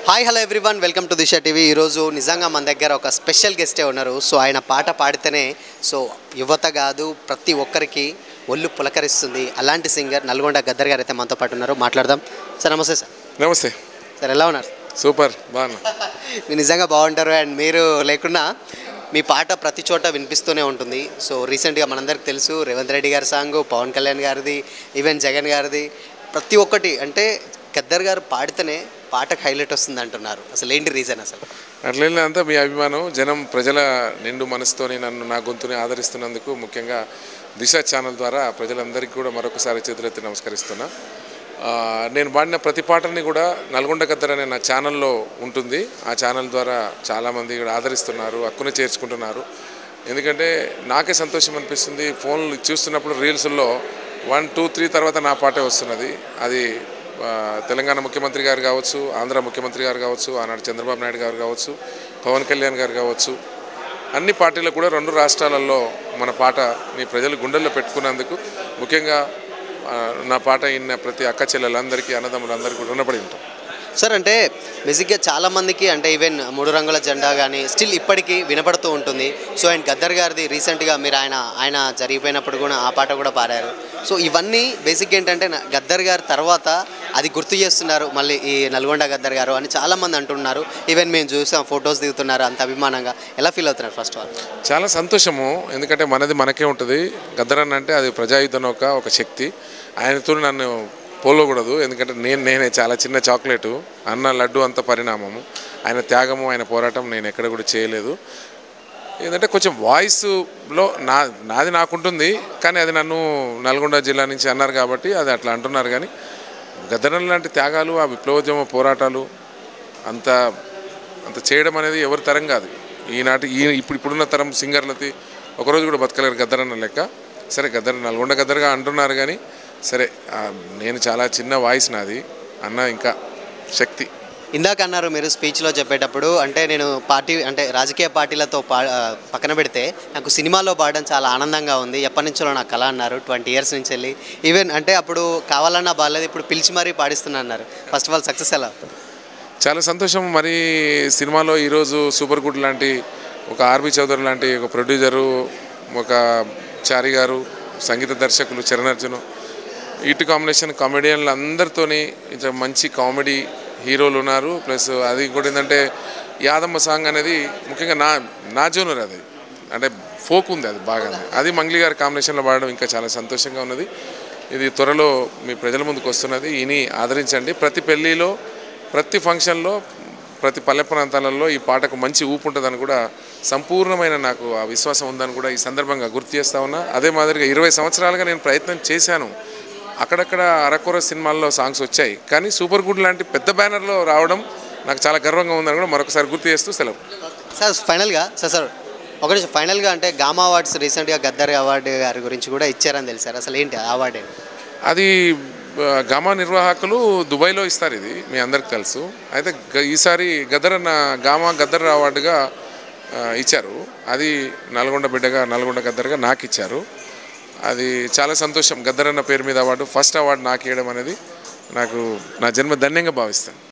Hi hello everyone welcome to Disha TV. ఈరోజు నిజంగా మన దగ్గర ఒక స్పెషల్ గెస్టే ఉన్నారు. సో ఆయన పాట పాడితేనే యువత కాదు ప్రతి ఒక్కరికి ఒళ్ళు పులకరిస్తుంది. అలాంటి సింగర్ నల్గొండ గద్దర్ గారు అయితే మనతో పాటు ఉన్నారు. మాట్లాడదాం. సార్ నమస్తే. సార్ నమస్తే. సార్ ఎలా ఉన్నారు? సూపర్, బాగున్నా. మీరు నిజంగా బాగుంటారు. అండ్ మీరు లేకున్నా మీ పాట ప్రతి చోట వినిపిస్తూనే ఉంటుంది. సో రీసెంట్గా మనందరికి తెలుసు రేవంత్ రెడ్డి గారి సాంగ్, పవన్ కళ్యాణ్ గారిది, ఈవెన్ జగన్ గారిది, ప్రతి ఒక్కటి అంటే గద్దర్ గారు పాడితేనే పాటకు హైలైట్ వస్తుంది అంటున్నారు. అసలు ఏంటి రీజన్? అసలు అట్లా అంతా మీ అభిమానం, జనం ప్రజల నిండు మనసుతోని నా గొంతుని ఆదరిస్తున్నందుకు ముఖ్యంగా దిశ ఛానల్ ద్వారా ప్రజలందరికీ కూడా మరొకసారి చేతులెత్తి నమస్కరిస్తున్నా. నేను పాడిన ప్రతి పాటని కూడా నల్గొండ గద్దర్ అనే నా ఛానల్లో ఉంటుంది. ఆ ఛానల్ ద్వారా చాలామంది కూడా ఆదరిస్తున్నారు, హక్కుని చేర్చుకుంటున్నారు. ఎందుకంటే నాకే సంతోషం అనిపిస్తుంది. ఫోన్లు చూస్తున్నప్పుడు రీల్స్లో 1, 2, 3 తర్వాత నా పాటే వస్తున్నది. అది తెలంగాణ ముఖ్యమంత్రి గారు కావచ్చు, ఆంధ్ర ముఖ్యమంత్రి గారు కావచ్చు, ఆనాడు చంద్రబాబు నాయుడు గారు కావచ్చు, పవన్ కళ్యాణ్ గారు కావచ్చు, అన్ని పార్టీలకు కూడా 2 రాష్ట్రాలలో మన పాట మీ ప్రజలు గుండెల్లో పెట్టుకున్నందుకు ముఖ్యంగా నా పాట విన్న ప్రతి అక్క చెల్లెలందరికీ, అన్నదమ్ములందరికీ కూడా రుణపడి ఉంటాం. సార్ అంటే బేసిక్గా చాలామందికి అంటే ఈవెన్ 3 రంగుల జెండా కానీ స్టిల్ ఇప్పటికీ వినపడుతూ ఉంటుంది. సో అండ్ గద్దర్ గారిది రీసెంట్గా మీరు ఆయన జరిగిపోయినప్పుడు కూడా ఆ పాట కూడా పాడారు. సో ఇవన్నీ బేసిక్ ఏంటంటే గద్దర్ గారి తర్వాత అది గుర్తు చేస్తున్నారు మళ్ళీ ఈ నల్గొండ గద్దర్ గారు అని చాలామంది అంటున్నారు. ఈవెన్ మేము చూసాం, ఫొటోస్ దిగుతున్నారు అంత అభిమానంగా. ఎలా ఫీల్ అవుతున్నారు? ఫస్ట్ ఆల్ చాలా సంతోషము. ఎందుకంటే మనది మనకే ఉంటుంది. గద్దర్ అన్న అంటే అది ప్రజాయుద్ధం ఒక శక్తి. ఆయనతో నన్ను పోలకూడదు. ఎందుకంటే నేనే చాలా చిన్న చాక్లెటు, అన్న లడ్డు అంత పరిణామము. ఆయన త్యాగము, ఆయన పోరాటం నేను ఎక్కడ కూడా చేయలేదు. ఏంటంటే కొంచెం వాయిస్లో నాది నాకుంటుంది, కానీ అది నన్ను నల్గొండ జిల్లా నుంచి అన్నారు కాబట్టి అది అట్లా అంటున్నారు. కానీ గద్దర్ లాంటి త్యాగాలు, ఆ విప్లవోద్యమ పోరాటాలు అంత చేయడం అనేది ఎవరి తరం కాదు. ఇప్పుడున్న తరం సింగర్లకి ఒకరోజు కూడా బతకలేరు గద్దర్ అన్న లెక్క. సరే గద్దర్ నల్గొండ గద్దర్గా అంటున్నారు, కానీ సరే నేను చాలా చిన్న వాయిస్ నాది, అన్న ఇంకా శక్తి. ఇందాక అన్నారు మీరు స్పీచ్లో చెప్పేటప్పుడు, అంటే నేను అంటే రాజకీయ పార్టీలతో పక్కన పెడితే నాకు సినిమాలో పాడడం చాలా ఆనందంగా ఉంది, ఎప్పటి నుంచో నా కళ అన్నారు. 20 years నుంచి వెళ్ళి ఈవెన్ అంటే అప్పుడు కావాలన్నా బాగాలేదు, ఇప్పుడు పిలిచి మరీ పాడిస్తున్నా అన్నారు. ఫస్ట్ ఆఫ్ ఆల్ సక్సెస్ ఎలా? చాలా సంతోషం. మరి సినిమాలో ఈరోజు సూపర్ గుడ్ లాంటి ఒక ఆర్బి చౌదరి లాంటి ఒక ప్రొడ్యూసరు, ఒక చారి గారు, సంగీత దర్శకులు చరణార్జును, ఇటు కాంబినేషన్ కామెడియన్లు అందరితోని మంచి కామెడీ హీరోలు ఉన్నారు. ప్లస్ అది కూడా ఏంటంటే యాదమ్మ సాంగ్ అనేది ముఖ్యంగా నా జోనర్, అది అంటే ఫోక్ ఉంది, అది బాగా. అది మంగ్లీ గారి కాంబినేషన్లో పాడడం ఇంకా చాలా సంతోషంగా ఉన్నది. ఇది త్వరలో మీ ప్రజల ముందుకు వస్తున్నది. ఇని ఆదరించండి. ప్రతి పెళ్ళిలో, ప్రతి ఫంక్షన్లో, ప్రతి పల్లె ప్రాంతాలలో ఈ పాటకు మంచి ఊపు ఉంటుందని కూడా సంపూర్ణమైన నాకు ఆ విశ్వాసం ఉందని కూడా ఈ సందర్భంగా గుర్తు చేస్తా ఉన్నా. అదే మాదిరిగా 20 సంవత్సరాలుగా నేను ప్రయత్నం చేశాను. అక్కడక్కడ అరకొర సినిమాల్లో సాంగ్స్ వచ్చాయి, కానీ సూపర్ గుడ్ లాంటి పెద్ద బ్యానర్లో రావడం నాకు చాలా గర్వంగా ఉందని కూడా మరొకసారి గుర్తు చేస్తూ సెలవు. సార్ ఫైనల్గా ఒకటి ఫైనల్గా అంటే గామా అవార్డ్స్ రీసెంట్గా గద్దర్ అవార్డు గారి గురించి కూడా ఇచ్చారని తెలిసారు. అసలు ఏంటి అవార్డు? అది గామా నిర్వాహకులు దుబాయ్లో ఇస్తారు, ఇది మీ అందరికి తెలుసు. అయితే ఈసారి గామా గద్దర్ అవార్డుగా ఇచ్చారు. అది నల్గొండ బిడ్డగా, నల్గొండ గద్దర్గా నాకు ఇచ్చారు. అది చాలా సంతోషం. గద్దర్ అన్న పేరు మీద అవార్డు, ఫస్ట్ అవార్డు నాకు ఇవ్వడం అనేది నాకు నా జన్మ ధన్యంగా భావిస్తాను.